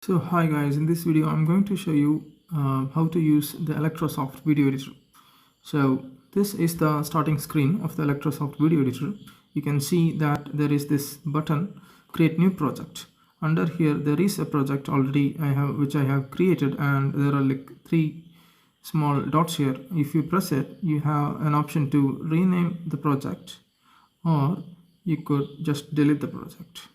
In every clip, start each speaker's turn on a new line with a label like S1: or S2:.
S1: So hi guys, in this video I'm going to show you how to use the Electrosoft video editor. So this is the starting screen of the Electrosoft video editor. You can see that there is this button, create new project. Under here there is a project already which I have created, and there are like three small dots here. If you press it, you have an option to rename the project, or you could just delete the project.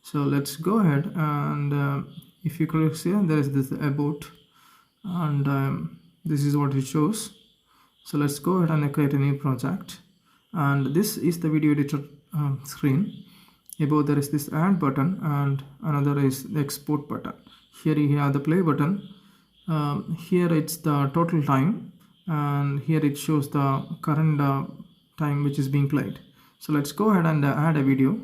S1: So let's go ahead and if you click here, there is this about, and this is what it shows. So let's go ahead and create a new project, and this is the video editor screen. Above there is this add button, and another is the export button. Here you have the play button. Here it's the total time, and here it shows the current time which is being played. So let's go ahead and add a video.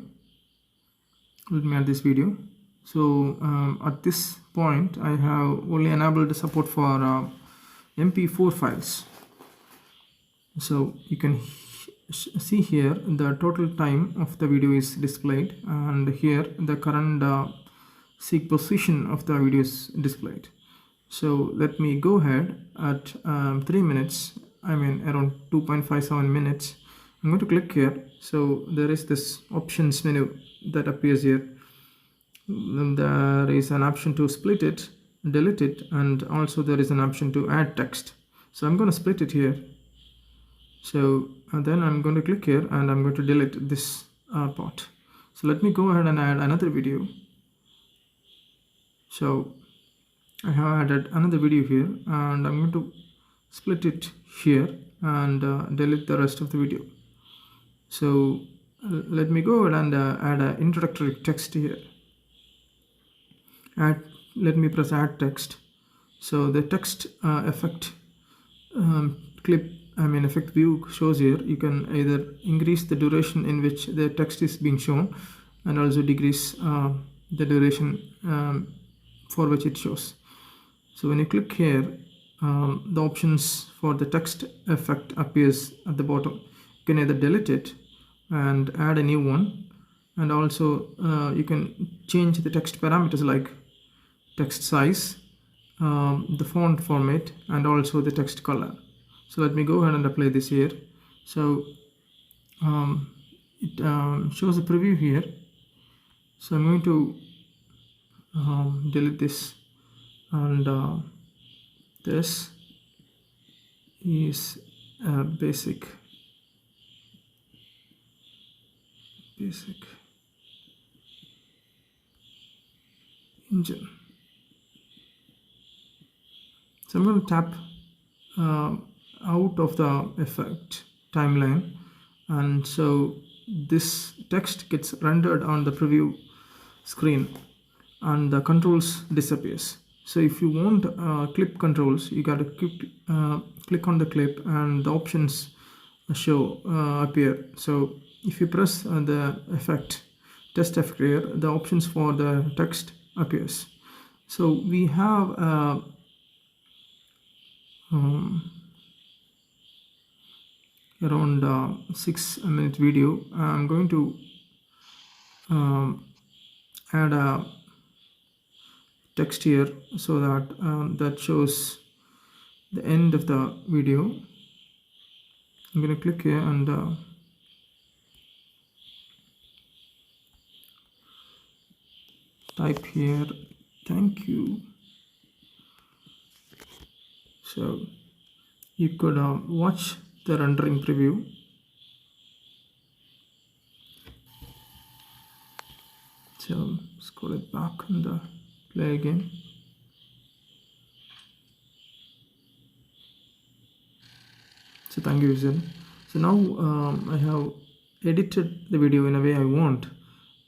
S1: Let me add this video. So at this point I have only enabled support for MP4 files. So you can see here the total time of the video is displayed, and here the current seek position of the video is displayed. So let me go ahead at 3 minutes, around 2.57 minutes. I'm going to click here. So there is this options menu that appears here. There is an option to split it, delete it, and also there is an option to add text. So I'm going to split it here. So then I'm going to click here and I'm going to delete this part. So let me go ahead and add another video. So I have added another video here, and I'm going to split it here and delete the rest of the video. So let me go ahead and add an introductory text here. Let me press add text. So the text effect effect view shows here. You can either increase the duration in which the text is being shown, and also decrease the duration for which it shows. So when you click here, the options for the text effect appears at the bottom. You can either delete it and add a new one, and also you can change the text parameters like text size, the font format, and also the text color. So let me go ahead and apply this here. So it shows a preview here. So I'm going to delete this, and this is a basic engine. So I'm going to tap out of the effect timeline, and so this text gets rendered on the preview screen and the controls disappears. So if you want clip controls, you got to click on the clip and the options show appear. So if you press the test effect here, the options for the text appears. So we have around 6-minute video. I'm going to add a text here so that that shows the end of the video. I'm going to click here and type here thank you. So you could watch the rendering preview. So scroll it back and play again. So thank you, Visual. So now I have edited the video in a way I want.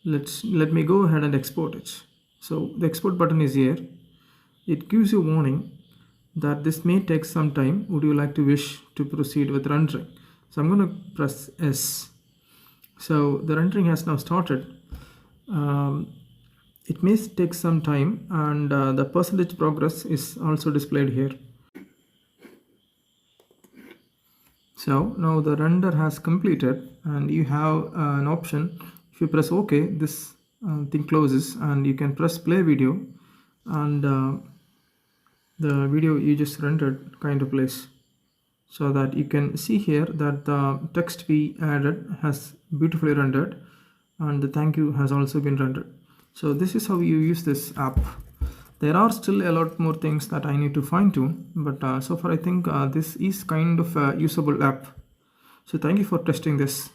S1: Let me go ahead and export it. So the export button is here. It gives you a warning that this may take some time. Would you like to wish to proceed with rendering? So I'm going to press S. So the rendering has now started. It may take some time, and the percentage progress is also displayed here. So now the render has completed, and you have an option. If you press OK, this thing closes, and you can press play video, and the video you just rendered kind of place, so that you can see here that the text we added has beautifully rendered and the thank you has also been rendered. So this is how you use this app. There are still a lot more things that I need to fine tune, but so far I think this is kind of a usable app. So thank you for testing this.